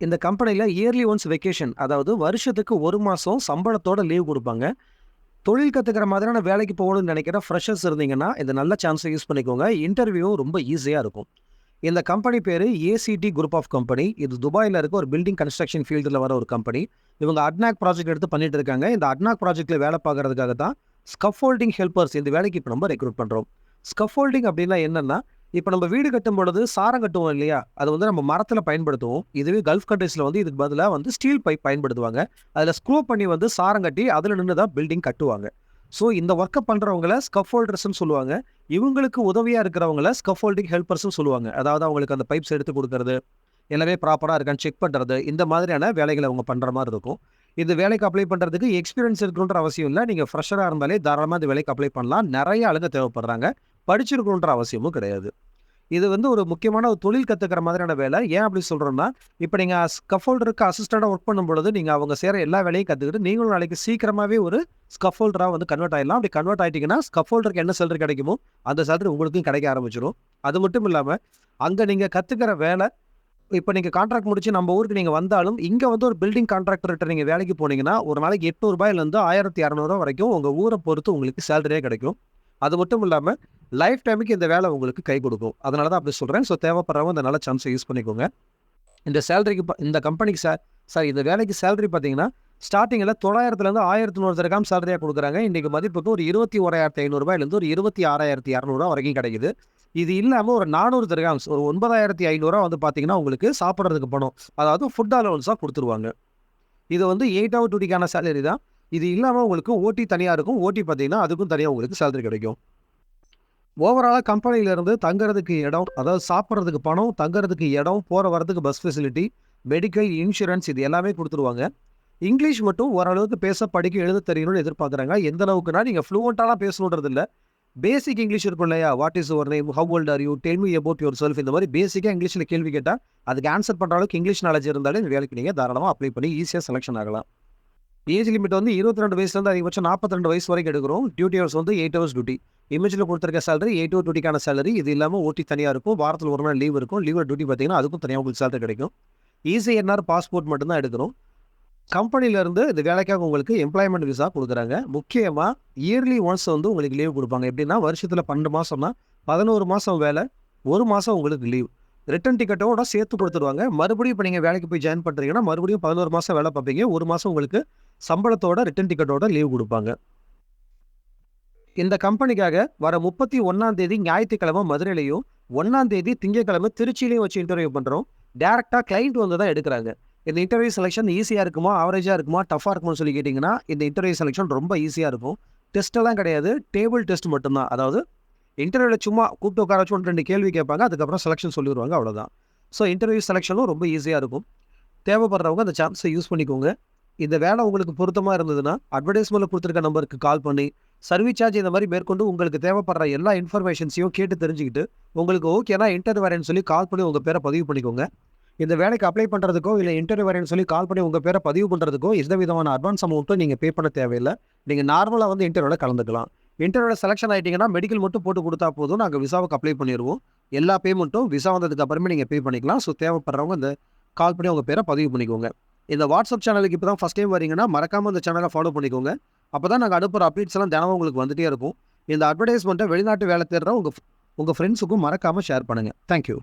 இந்த கம்பெனில yearly once vacation, அதாவது வருஷத்துக்கு 1 மாசம் சம்பளத்தோட லீவ் குடுப்பாங்க. தொழில் கத்துக்கிற மாதிரியான வேலைக்கு போகணும்னு நெனைக்கிற ஃப்ரெஷர்ஸ் இருந்தீங்கன்னா, இந்த நல்ல சான்ஸ யூஸ் பண்ணிக்கோங்க. இன்டர்வியூவும் ரொம்ப ஈஸியா இருக்கும். இந்த கம்பெனி பேரு ஏசிடி குரூப் ஆஃப் கம்பெனி. இது துபாய்ல இருக்க ஒரு பில்டிங் கன்ஸ்ட்ரக்ஷன் ஃபீல்டுல வர ஒரு கம்பெனி. இவங்க அட்னாக் ப்ராஜெக்ட் எடுத்து பண்ணிட்டு இருக்காங்க. இந்த அட்னாக் ப்ராஜெக்ட்ல வேலை பார்க்கறதுக்காக தான் ஸ்கஃபோல்டிங் ஹெல்ப்பர்ஸ் இந்த வேலைக்கு இப்ப நம்ம ரெக்ரூட் பண்றோம். ஸ்கஃபோல்டிங் அப்டின்னா என்னன்னா, இப்ப நம்ம வீடு கட்டும் பொழுது சாரம் கட்டுவோம் இல்லையா? அது வந்து நம்ம மரத்துல பயன்படுத்துவோம். இதுவே கல்ஃப் கண்ட்ரீஸ்ல வந்து இதுக்கு பதிலா வந்து ஸ்டீல் பைப் பயன்படுத்துவாங்க. அதுல ஸ்க்ரூ பண்ணி வந்து சாரம் கட்டி அதுல நின்னு தான் பில்டிங் கட்டுவாங்க. ஸோ இந்த வொர்க்க பண்றவங்கள ஸ்கஃபோல்டர்ஸ்ன்னு சொல்லுவாங்க. இவங்களுக்கு உதவியா இருக்கிறவங்கள ஸ்கஃபோல்டிங் ஹெல்ப்பர்ஸ்ன்னு சொல்லுவாங்க. அதாவது அவங்களுக்கு அந்த பைப்ஸ் எடுத்து குடுக்கறது, எல்லாமே ப்ராப்பரா இருக்கான்னு செக் பண்றது, இந்த மாதிரியான வேலைகள அவங்க பண்ற மாரி இருக்கும். இந்த வேலைக்கு அப்ளை பண்றதுக்கு எக்ஸ்பீரியன்ஸ் இருக்கணுன்ற அவசியம் இல்ல. நீங்க ஃப்ரெஷரா இருந்தாலே தாராளமா இந்த வேலைக்கு அப்ளை பண்ணலாம். நெறைய ஆளுங்க தேவைப்படுறாங்க. படிச்சிருக்கணுன்ற அவசியமும் கிடையாது. இது வந்து ஒரு முக்கியமான ஒரு தொழில் கத்துக்கிற மாதிரியான வேலை. ஏன் அப்படி சொல்றோம்னா, இப்ப நீங்க ஸ்கஃபோல்டருக்கு அசிஸ்டன்ட்டா வொர்க் பண்ணும்பொழுது, நீங்க அவங்க செய்ற எல்லா வேலையும் கத்துக்கிட்டு, நீங்களும் நாளைக்கு சீக்கிரமாவே ஒரு ஸ்கஃபோல்டரா வந்து கன்வெர்ட் ஆயிடலாம். அப்படி கன்வெர்ட் ஆயிட்டீங்கன்னா, ஸ்கஃபோல்டருக்கு என்ன சேலரி கிடைக்குமோ, அந்த சேலரி உங்களுக்கும் கிடைக்க ஆரம்பிச்சுரும். அது மட்டும் இல்லாம, அங்க நீங்க கத்துக்கிற வேலை இப்ப நீங்க கான்ட்ராக்ட் முடிச்சு நம்ம ஊருக்கு நீங்க வந்தாலும், இங்க வந்து ஒரு பில்டிங் கான்ட்ராக்டர்ட்ட நீங்க வேலைக்கு போனீங்கன்னா, ஒரு நாளைக்கு ரூ. 800லேருந்து ரூ. 1200 வரைக்கும் உங்க ஊர பொறுத்து உங்களுக்கு சேலரியே கிடைக்கும். அது மட்டும் இல்லாம, லைஃப் டைமுக்கு இந்த வேலை உங்களுக்கு கை குடுக்கும். அதனால தான் அப்படி சொல்றேன். ஸோ தேவைப்படுறவங்க இந்த நல்ல சான்ஸ யூஸ் பண்ணிக்கோங்க. இந்த சேலரிக்கு இந்த கம்பெனிக்கு சாரி இந்த வேலைக்கு சேலரி பார்த்தீங்கன்னா, ஸ்டார்ட்டிங்ல 900லேருந்து 1100 திர்ஹாம் சேலரியா குடுக்குறாங்க. இன்னைக்கு மதிப்புக்கு ஒரு ரூ. 21,500லேருந்து ஒரு ரூ. 26,200 வரைக்கும் கிடைக்குது. இது இல்லாம ஒரு 400 திர்ஹாம்ஸ் ஒரு 9,500 வந்து பார்த்தீங்கன்னா, உங்களுக்கு சாப்பிடுறதுக்கு பணம். அதாவது ஃபுட் அலோவன்ஸா குடுத்துருவாங்க. இது வந்து 8 ஹவர் டியூட்டிக்கான சேலரி தான். இது இல்லாம உங்களுக்கு ஓடி தனியா இருக்கும். ஓடி பார்த்தீங்கன்னா, அதுக்கும் தனியா உங்களுக்கு சேலரி கிடைக்கும். ஓவராலா கம்பெனில இருந்து தங்குறதுக்கு இடம், அதாவது சாப்பிடுறதுக்கு பணம், தங்குறதுக்கு இடம், போற வரதுக்கு பஸ் ஃபெசிலிட்டி, மெடிக்கல், இன்சூரன்ஸ் இது எல்லாமே குடுத்துருவாங்க. இங்கிலீஷ் மட்டும் ஓரளவுக்கு பேச, படிக்க, எழுத தெரியணும்னு எதிர்பார்க்குறாங்க. எந்த அளவுக்குன்னா, நீங்க ஃப்ளூவன்ட்டாலாம் பேசணுன்றது இல்ல. பேசிக் இங்கிலீஷ் இருக்கும் இல்லையா? What is your name? How old are you? Tell me about your self இந்த மாரி பேசிக்கா இங்கிலீஷ்ல கேள்வி கேட்டா, அதுக்கு ஆன்சர் பண்ற அளவுக்கு இங்கிலீஷ் நாலேட்ஜ் இருந்தாலே இந்த வேலைக்கு நீங்க தாராளமா அப்ளை பண்ணி ஈஸியா செலக்ஷன் ஆகலாம். ஏஜ் லிமிட் வந்து 22 வயசுலேருந்து அதிகபட்சம் 42 வயசு வரைக்கும் எடுக்கிறோம். டியூட்டி ஹவர்ஸ் வந்து 8 ஹவர்ஸ் டியூட்டி. இமேஜ்ல குடுத்திருக்க சேலரி 8 ஹவர் டியூட்டிக்கான சேலரி. இது இல்லாம ஓடி தனியா இருக்கும். வாரத்துல 1 நாள் லீவ் இருக்கும். லீவ்ல டியூட்டி பார்த்தீங்கன்னா, அதுக்கும் தனியா உங்களுக்கு சேலரி கிடைக்கும். இசிஎன்ஆர் பாஸ்போர்ட் மட்டும் தான் எடுக்கணும். கம்பெனில இருந்து இந்த வேலைக்காக உங்களுக்கு எம்ப்ளாய்மென்ட் விசா குடுக்குறாங்க. முக்கியமா இயர்லி ஒன்ஸ் வந்து உங்களுக்கு லீவ் குடுப்பாங்க. எப்படின்னா, வருஷத்துல 12 மாசம்னா, 11 மாசம் வேலை, 1 மாசம் உங்களுக்கு லீவ். ரிட்டர்ன் டிக்கெட்டோட சேர்த்து குடுத்துருவாங்க. மறுபடியும் இப்ப நீங்க வேலைக்கு போய் ஜாயின் பண்றீங்கன்னா, மறுபடியும் 11 மாசம் வேலை பார்ப்பீங்க. 1 மாசம் உங்களுக்கு சம்பளத்தோட, ரிட்டர்ன் டிக்கெட்டோட லீவ் குடுப்பாங்க. இந்த கம்பெனிக்காக வர 31ஆம் தேதி ஞாயித்துக்கிழமை மதுரையிலயும், 1ஆம் தேதி திங்கட்கிழமை திருச்சியிலயும் வச்சு இன்டர்வியூ பண்றோம். டைரக்ட்டா கிளையண்ட் வந்து தான் எடுக்குறாங்க. இந்த இன்டர்வியூ செலக்ஷன் ஈஸியா இருக்குமா? ஆவரேஜா இருக்குமா? டஃப்பா இருக்குமான்னு சொல்லி கேட்டீங்கன்னா, இந்த இன்டர்வியூ செலக்ஷன் ரொம்ப ஈஸியா இருக்கும். டெஸ்ட் எல்லாம் கிடையாது. டேபிள் டெஸ்ட் மட்டும் தான். அதாவது இன்டர்வியூல சும்மா கூப்பிட்டு உட்கார வச்சு 1, 2 கேள்வி கேட்பாங்க. அதுக்கப்புறம் செலக்ஷன் சொல்லிருவாங்க. அவ்வளோதான். ஸோ இன்டர்வியூ செலக்ஷனும் ரொம்ப ஈஸியா இருக்கும். தேவைப்படுறவங்க அந்த சான்ஸ யூஸ் பண்ணிக்கோங்க. இந்த வேலை உங்களுக்கு பொருத்தமா இருந்ததுன்னா, அட்வர்டைஸ்மென்ட்ல குடுத்திருக்க நம்பருக்கு கால் பண்ணி, சர்வீஸ் சார்ஜ் இந்த மாரி மேற்கொண்டு உங்களுக்கு தேவைப்படுற எல்லா இன்ஃபர்மேஷன்ஸையும் கேட்டு தெரிஞ்சுக்கிட்டு, உங்களுக்கு ஓகேனா இன்டர்வியூ வரேன்னு சொல்லி கால் பண்ணி உங்க பேர பதிவு பண்ணிக்கோங்க. இந்த வேலைக்கு அப்ளை பண்றதுக்கோ, இல்ல இன்டர்வியூ வரேன்னு சொல்லி கால் பண்ணி உங்க பேர பதிவு பண்றதுக்கோ, எந்த விதமான அட்வான்ஸ் அமௌண்ட்டும் நீங்க பே பண்ண தேவையில்ல. நீங்க நார்மலா வந்து இன்டர்வியூல கலந்துக்கலாம். இன்டர்வியூல செலக்ஷன் ஆயிட்டீங்கன்னா, மெடிக்கல் மட்டும் போட்டு குடுத்தா போதும். நாங்க விசாவுக்கு அப்ளை பண்ணிருவோம். எல்லா பேமெண்ட்டும் விசா வந்ததுக்கு அப்புறமே நீங்க பே பண்ணிக்கலாம். ஸோ தேவைப்படுறவங்க இந்த கால் பண்ணி உங்க பேர பதிவு பண்ணிக்கோங்க. இந்த வாட்ஸ்அப் சேனலுக்கு இப்ப தான் ஃபர்ஸ்ட் டைம் வரீங்கன்னா, மறக்காம இந்த சேனல ஃபாலோ பண்ணிக்கோங்க. அப்பதான் நாங்க அனுப்புற அப்டேட்ஸ் எல்லாம் தினமும் உங்களுக்கு வந்துட்டே இருக்கும். இந்த அட்வர்டைஸ்மென்ட்ட வெளிநாட்டு வேலை தேடுற உங்க ஃப்ரெண்ட்ஸுக்கும் மறக்காம ஷேர் பண்ணுங்க. Thank you.